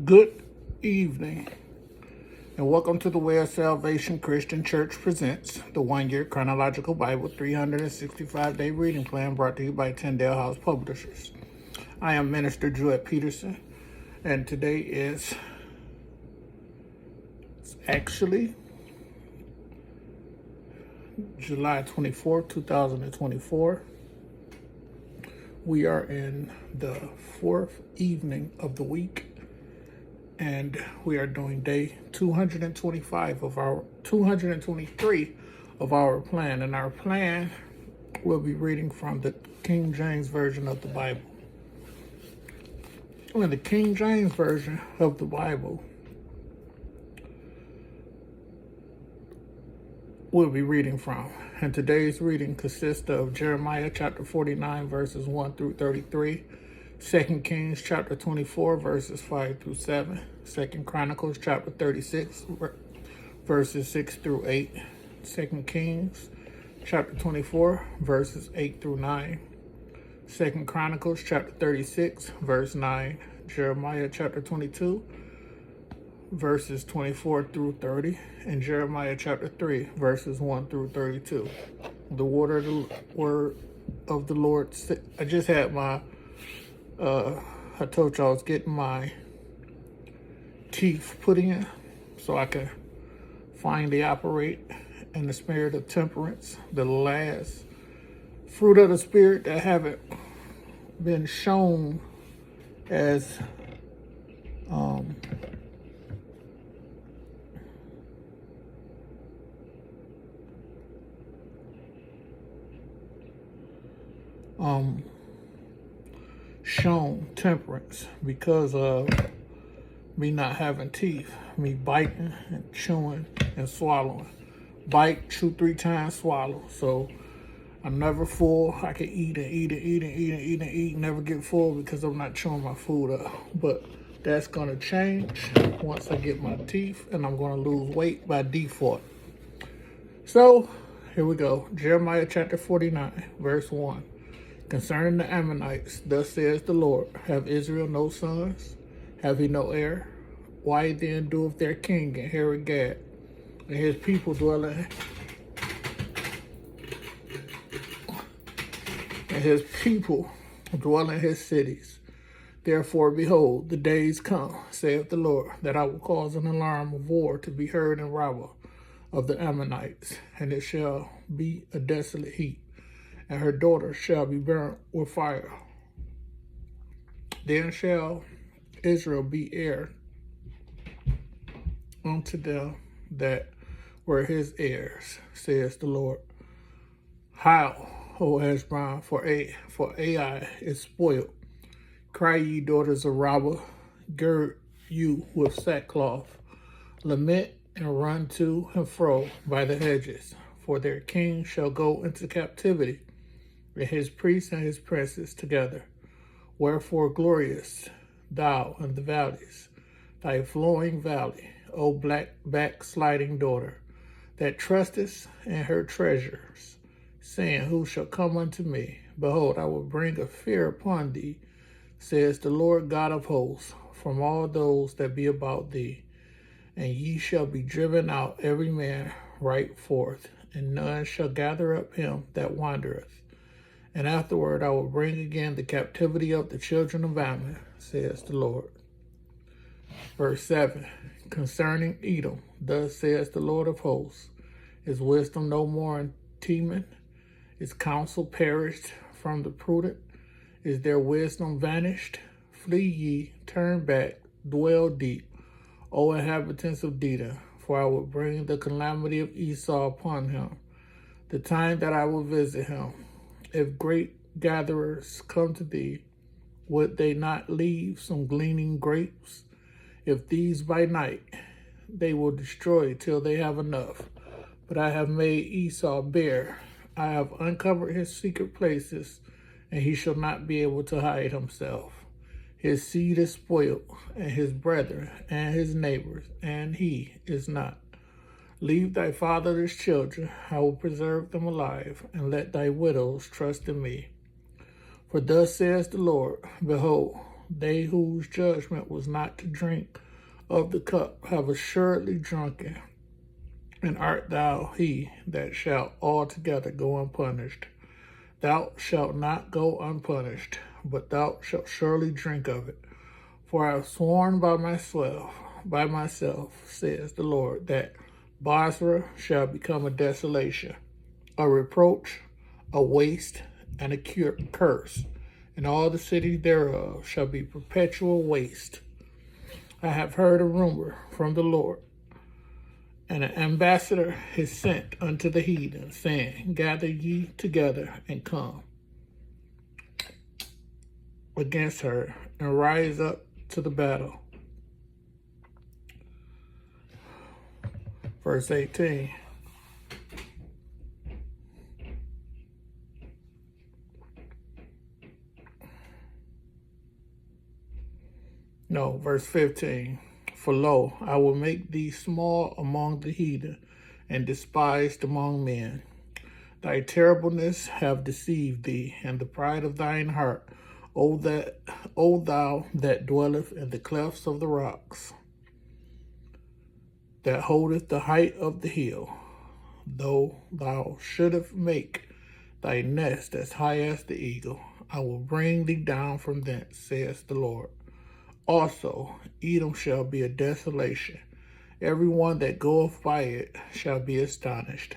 Good evening, and welcome to the Way of Salvation Christian Church presents the one-year Chronological Bible 365-day reading plan brought to you by Tyndale House Publishers. I am Minister Jewett Peterson, and today is actually July 24th, 2024. We are in the fourth evening of the week, and we are doing day 223 of our plan. And our plan will be reading from the King James Version of the Bible. In the King James Version of the Bible, we'll be reading from. And today's reading consists of Jeremiah chapter 49, verses 1 through 33, 2 Kings chapter 24, verses 5 through 7, 2 Chronicles chapter 36, verses 6 through 8, 2 Kings chapter 24, verses 8 through 9, 2 Chronicles chapter 36, verse 9, Jeremiah chapter 22, verses 24 through 30, and Jeremiah chapter 3, verses 1 through 32. The word of the Lord. I just had my, I told you I was getting my teeth put in so I can finally operate in the spirit of temperance, the last fruit of the spirit that haven't been shown as shown temperance because of me not having teeth, me biting and chewing and swallowing. Bite, chew 3 times, swallow. So I'm never full. I can eat and eat and eat and eat and eat and eat, never get full because I'm not chewing my food up. But that's gonna change once I get my teeth, and I'm gonna lose weight by default. So here we go. Jeremiah chapter 49, verse 1. Concerning the Ammonites, thus says the Lord, have Israel no sons? Have he no heir? Why then doeth their king inherit Gad, and his people dwell in his cities? Therefore, behold, the days come, saith the Lord, that I will cause an alarm of war to be heard in Rabbah of the Ammonites, and it shall be a desolate heap, and her daughters shall be burnt with fire. Then shall Israel be heir unto them that were his heirs, says the Lord. How, O Heshbon, for Ai is spoiled. Cry ye daughters of Rabbah, gird you with sackcloth. Lament and run to and fro by the hedges, for their king shall go into captivity, and his priests and his princes together. Wherefore glorious thou in the valleys, thy flowing valley, O black backsliding daughter, that trustest in her treasures, saying, who shall come unto me? Behold, I will bring a fear upon thee, says the Lord God of hosts, from all those that be about thee. And ye shall be driven out every man right forth, and none shall gather up him that wandereth. And afterward I will bring again the captivity of the children of Ammon, says the Lord. Verse 7, concerning Edom, thus says the Lord of hosts, is wisdom no more in Teman? Is counsel perished from the prudent? Is their wisdom vanished? Flee ye, turn back, dwell deep, O inhabitants of Dedan, for I will bring the calamity of Esau upon him, the time that I will visit him. If great gatherers come to thee, would they not leave some gleaning grapes? If these by night, they will destroy till they have enough. But I have made Esau bare. I have uncovered his secret places, and he shall not be able to hide himself. His seed is spoiled, and his brethren, and his neighbors, and he is not. Leave thy fatherless children, I will preserve them alive, and let thy widows trust in me. For thus says the Lord, behold, They whose judgment was not to drink of the cup have assuredly drunken, and art thou he that shall altogether go unpunished. Thou shalt not go unpunished, but thou shalt surely drink of it. For I have sworn by myself, says the Lord, that Basra shall become a desolation, a reproach, a waste, and a curse, and all the cities thereof shall be perpetual waste. I have heard a rumor from the Lord, and an ambassador is sent unto the heathen, saying, Gather ye together and come against her, and rise up to the battle. Verse 18. No, verse 15. For lo, I will make thee small among the heathen, and despised among men. Thy terribleness have deceived thee, and the pride of thine heart, O thou that dwelleth in the clefts of the rocks, that holdeth the height of the hill. Though thou shouldest make thy nest as high as the eagle, I will bring thee down from thence, saith the Lord. Also, Edom shall be a desolation. Every one that goeth by it shall be astonished,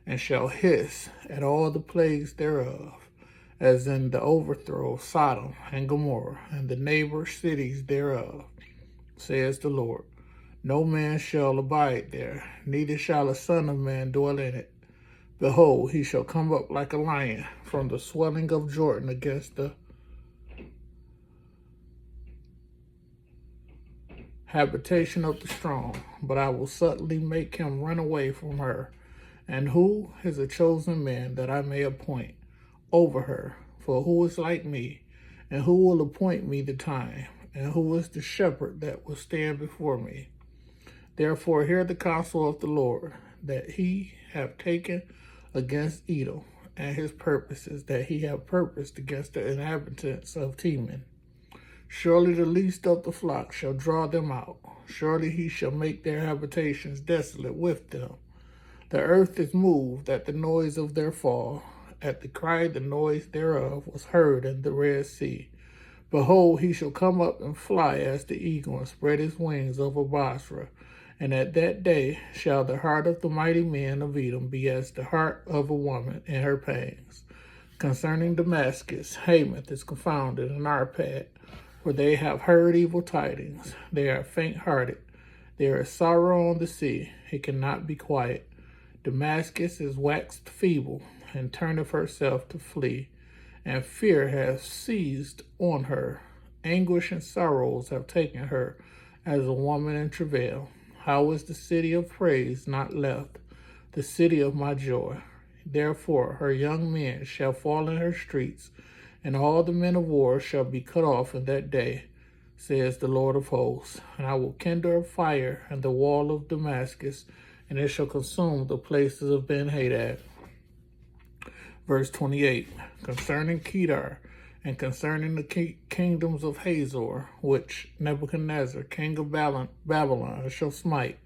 and shall hiss at all the plagues thereof, as in the overthrow of Sodom and Gomorrah, and the neighbor cities thereof, says the Lord. No man shall abide there, neither shall a son of man dwell in it. Behold, he shall come up like a lion from the swelling of Jordan against the habitation of the strong, but I will suddenly make him run away from her. And who is a chosen man that I may appoint over her? For who is like me, and who will appoint me the time? And who is the shepherd that will stand before me? Therefore hear the counsel of the Lord, that he have taken against Edom, and his purposes that he have purposed against the inhabitants of Teman. Surely the least of the flock shall draw them out. Surely he shall make their habitations desolate with them. The earth is moved at the noise of their fall. At the cry the noise thereof was heard in the Red Sea. Behold, he shall come up and fly as the eagle, and spread his wings over Basra. And at that day shall the heart of the mighty men of Edom be as the heart of a woman in her pangs. Concerning Damascus, Hamath is confounded, and Arpad, for they have heard evil tidings. They are faint-hearted. There is sorrow on the sea. It cannot be quiet. Damascus is waxed feeble, and turneth herself to flee. And fear hath seized on her. Anguish and sorrows have taken her as a woman in travail. How is the city of praise not left, the city of my joy? Therefore her young men shall fall in her streets, and all the men of war shall be cut off in that day, says the Lord of hosts. And I will kindle a fire in the wall of Damascus, and it shall consume the places of Ben-Hadad. Verse 28, concerning Kedar, and concerning the kingdoms of Hazor, which Nebuchadnezzar, king of Babylon, shall smite.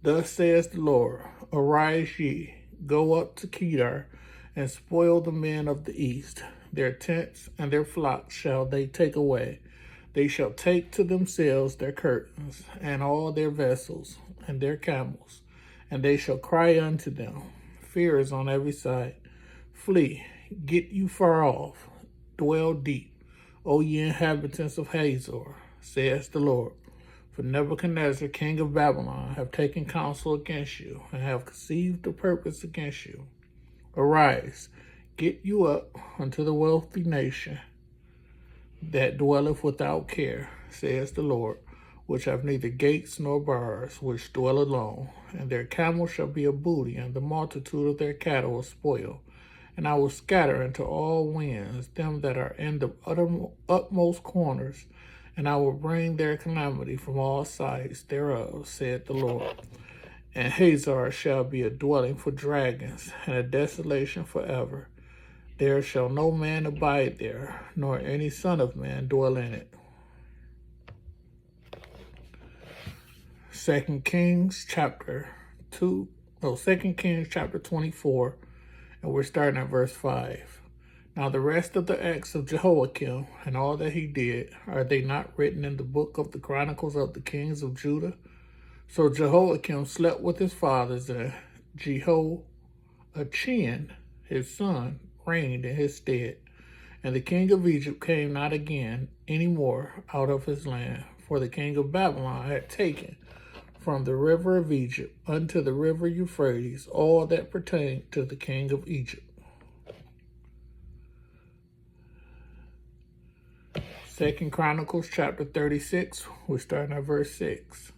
Thus says the Lord, arise ye, go up to Kedar, and spoil the men of the east. Their tents and their flocks shall they take away. They shall take to themselves their curtains, and all their vessels, and their camels. And they shall cry unto them, fear is on every side. Flee, get you far off, dwell deep, O ye inhabitants of Hazor, says the Lord. For Nebuchadnezzar, king of Babylon, have taken counsel against you, and have conceived a purpose against you. Arise, get you up unto the wealthy nation that dwelleth without care, says the Lord, which have neither gates nor bars, which dwell alone. And their camels shall be a booty, and the multitude of their cattle a spoil. And I will scatter into all winds them that are in the utmost corners, and I will bring their calamity from all sides thereof, saith the Lord. And Hazor shall be a dwelling for dragons, and a desolation forever. There shall no man abide there, nor any son of man dwell in it. Second Kings chapter 24, and we're starting at verse 5. Now the rest of the acts of Jehoiakim and all that he did, are they not written in the book of the Chronicles of the kings of Judah? So Jehoiakim slept with his fathers, and Jehoiachin, his son, reigned in his stead. And the king of Egypt came not again any more out of his land, for the king of Babylon had taken from the river of Egypt unto the river Euphrates all that pertained to the king of Egypt. Second Chronicles chapter 36, we're starting at verse 6.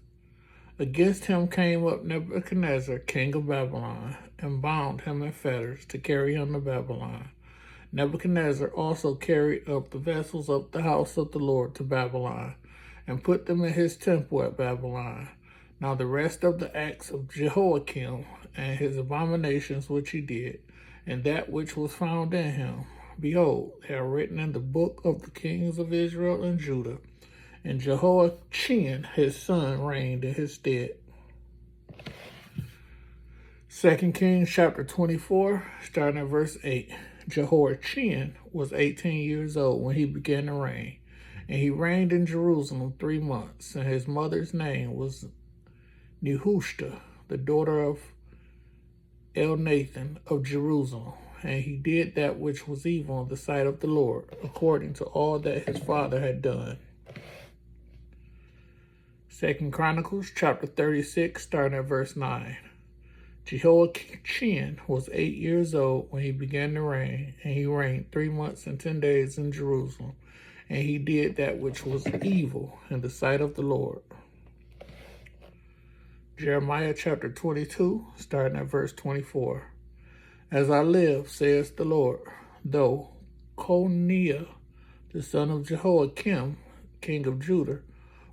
Against him came up Nebuchadnezzar, king of Babylon, and bound him in fetters to carry him to Babylon. Nebuchadnezzar also carried up the vessels of the house of the Lord to Babylon, and put them in his temple at Babylon. Now the rest of the acts of Jehoiakim, and his abominations which he did, and that which was found in him, behold, they are written in the book of the kings of Israel and Judah. And Jehoiachin his son reigned in his stead. 2 Kings chapter 24, starting at verse 8. Jehoiachin was 18 years old when he began to reign, and he reigned in Jerusalem 3 months, and his mother's name was Nehushta, the daughter of Elnathan of Jerusalem. And he did that which was evil in the sight of the Lord, according to all that his father had done. 2 Chronicles chapter 36, starting at verse 9. Jehoiachin was 8 years old when he began to reign, and he reigned 3 months and 10 days in Jerusalem. And he did that which was evil in the sight of the Lord. Jeremiah chapter 22, starting at verse 24. As I live, says the Lord, though Coniah, the son of Jehoiakim, king of Judah,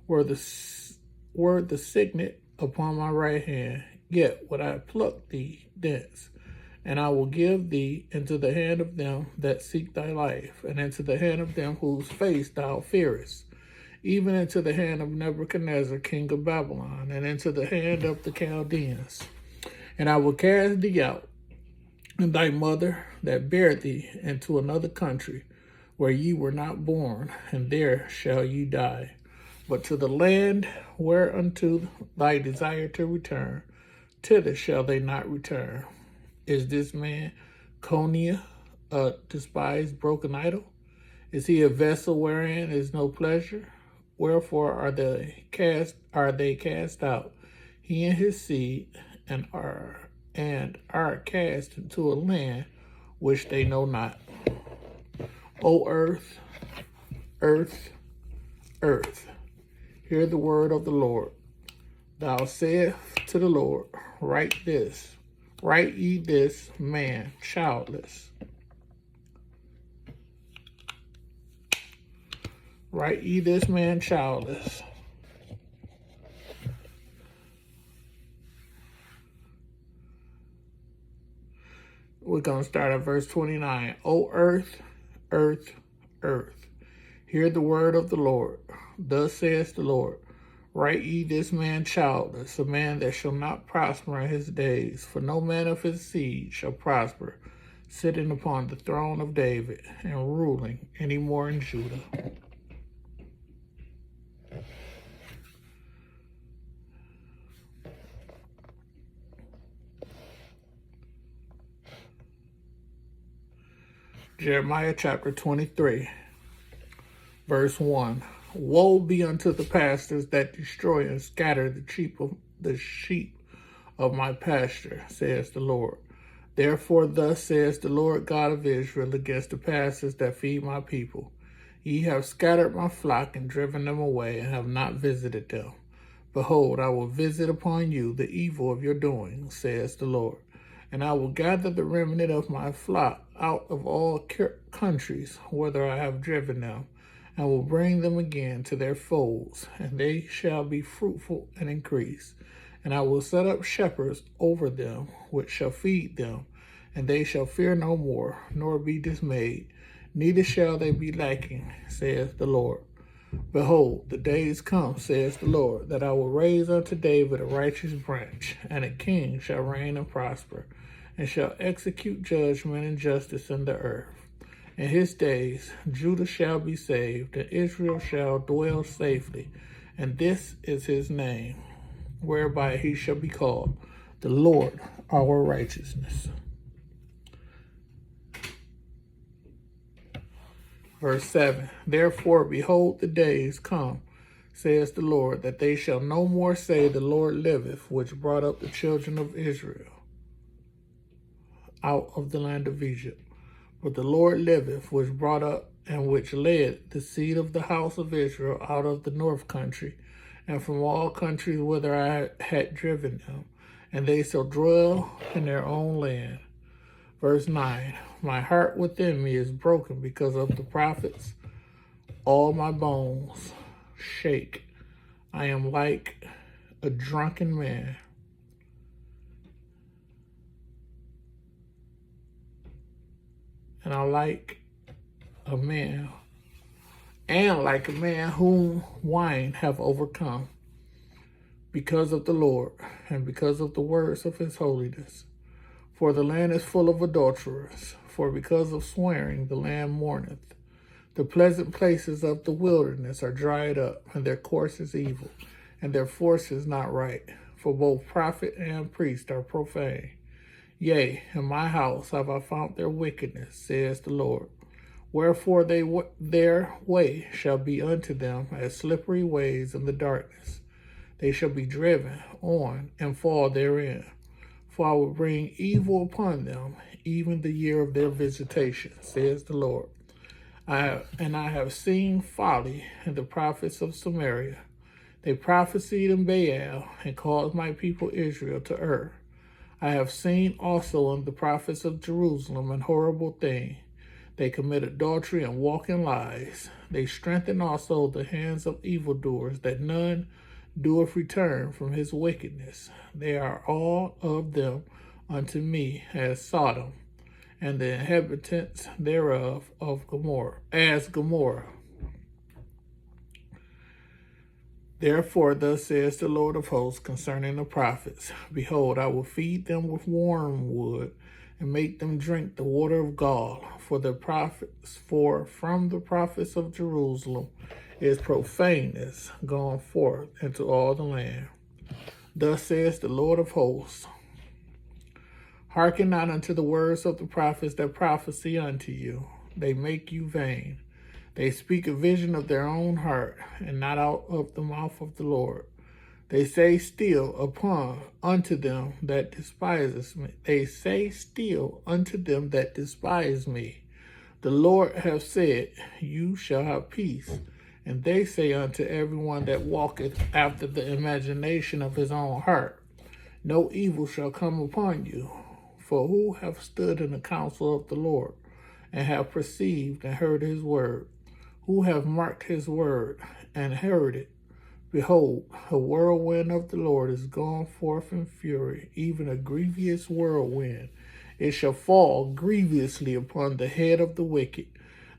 were the signet upon my right hand, yet would I pluck thee thence, and I will give thee into the hand of them that seek thy life, and into the hand of them whose face thou fearest, even into the hand of Nebuchadnezzar, king of Babylon, and into the hand of the Chaldeans. And I will cast thee out, and thy mother that bare thee, into another country, where ye were not born, and there shall ye die. But to the land whereunto thy desire to return, thither shall they not return. Is this man Coniah a despised broken idol? Is he a vessel wherein is no pleasure? Wherefore are they cast out, he and his seed, and are cast into a land which they know not. O earth, earth, earth, hear the word of the Lord. Thou sayest to the Lord, write ye this man childless. Write ye this man childless. We're going to start at verse 29. O earth, earth, earth, hear the word of the Lord. Thus saith the Lord, write ye this man childless, a man that shall not prosper in his days, for no man of his seed shall prosper, sitting upon the throne of David and ruling any more in Judah. Jeremiah chapter 23, verse 1. Woe be unto the pastors that destroy and scatter the sheep of my pasture, says the Lord. Therefore thus says the Lord God of Israel against the pastors that feed my people. Ye have scattered my flock and driven them away, and have not visited them. Behold, I will visit upon you the evil of your doing, says the Lord. And I will gather the remnant of my flock out of all countries, whither I have driven them, and will bring them again to their folds, and they shall be fruitful and increase. And I will set up shepherds over them, which shall feed them, and they shall fear no more, nor be dismayed, neither shall they be lacking, saith the Lord. Behold, the days come, says the Lord, that I will raise unto David a righteous branch, and a king shall reign and prosper, and shall execute judgment and justice in the earth. In his days Judah shall be saved, and Israel shall dwell safely, and this is his name, whereby he shall be called the Lord our righteousness. Verse 7, Therefore, behold, the days come, says the Lord, that they shall no more say, The Lord liveth, which brought up the children of Israel out of the land of Egypt. But the Lord liveth, which brought up and which led the seed of the house of Israel out of the north country, and from all countries whither I had driven them, and they shall dwell in their own land. Verse 9, My heart within me is broken because of the prophets. All my bones shake. I am like a drunken man. And like a man whom wine have overcome, because of the Lord, and because of the words of his holiness. For the land is full of adulterers, for because of swearing the land mourneth. The pleasant places of the wilderness are dried up, and their course is evil, and their force is not right. For both prophet and priest are profane. Yea, in my house have I found their wickedness, says the Lord. Wherefore their way shall be unto them as slippery ways in the darkness. They shall be driven on and fall therein. For I will bring evil upon them, even the year of their visitation, says the Lord. I have seen folly in the prophets of Samaria. They prophesied in Baal and caused my people Israel to err. I have seen also in the prophets of Jerusalem an horrible thing. They commit adultery and walk in lies. They strengthen also the hands of evildoers, that none doeth return from his wickedness. They are all of them unto me as Sodom, and the inhabitants thereof of Gomorrah. Therefore, thus says the Lord of hosts concerning the prophets, Behold, I will feed them with wormwood, and make them drink the water of gall. For from the prophets of Jerusalem is profaneness gone forth into all the land. Thus says the Lord of hosts, Hearken not unto the words of the prophets that prophesy unto you. They make you vain. They speak a vision of their own heart, and not out of the mouth of the Lord. They say still unto them that despises me. They say still unto them that despise me. The Lord hath said, You shall have peace. And they say unto everyone that walketh after the imagination of his own heart, No evil shall come upon you. For who hath stood in the counsel of the Lord, and have perceived and heard his word? Who have marked his word, and heard it? Behold, a whirlwind of the Lord is gone forth in fury, even a grievous whirlwind. It shall fall grievously upon the head of the wicked.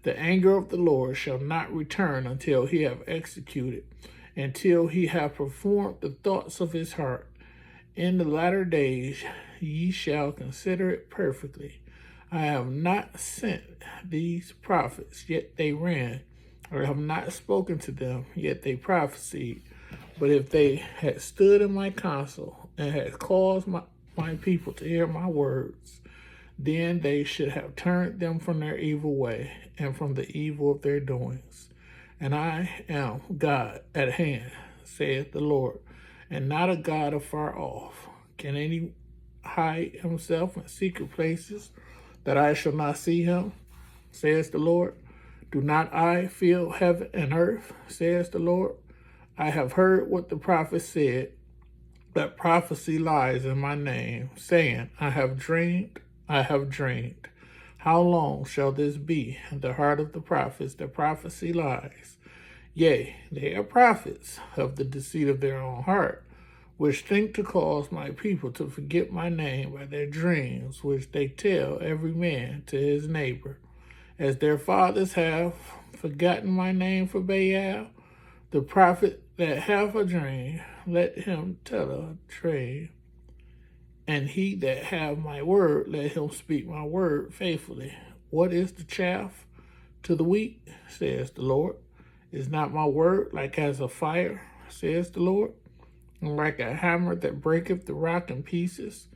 The anger of the Lord shall not return until he have executed, until he have performed the thoughts of his heart. In the latter days ye shall consider it perfectly. I have not sent these prophets, yet they ran, or have not spoken to them, yet they prophesied. But if they had stood in my counsel, and had caused my people to hear my words, then they should have turned them from their evil way, and from the evil of their doings. And I am God at hand, saith the Lord, and not a God afar off. Can any hide himself in secret places, that I shall not see him, says the Lord? Do not I fill heaven and earth, says the Lord? I have heard what the prophet said, that prophecy lies in my name, saying, I have dreamed. How long shall this be in the heart of the prophets that prophecy lies? Yea, they are prophets of the deceit of their own heart, which think to cause my people to forget my name by their dreams, which they tell every man to his neighbor. As their fathers have forgotten my name for Baal, The prophet that hath a dream, let him tell a dream. And he that hath my word, let him speak my word faithfully. What is the chaff to the wheat, says the Lord? Is not my word like as a fire, says the Lord, and like a hammer that breaketh the rock in pieces?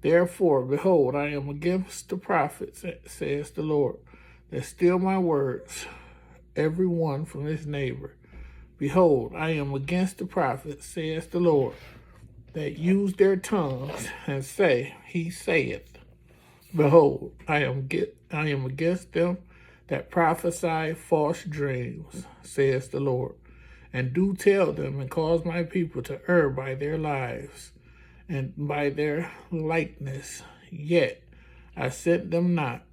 Therefore, behold, I am against the prophets, says the Lord, that steal my words, every one from his neighbor. Behold, I am against the prophets, says the Lord, that use their tongues and say, he saith. Behold, I am against them that prophesy false dreams, says the Lord, and do tell them and cause my people to err by their lives and by their likeness. Yet I sent them not,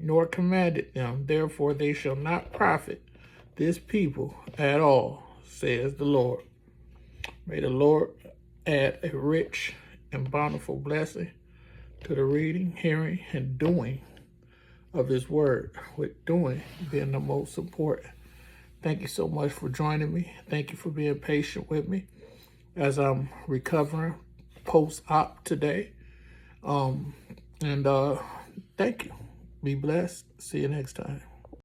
nor commanded them. Therefore they shall not profit this people at all, says the Lord. May the Lord add a rich and bountiful blessing to the reading, hearing, and doing of his word, with doing being the most important. Thank you so much for joining me. Thank you for being patient with me as I'm recovering post-op today. Thank you. Be blessed. See you next time.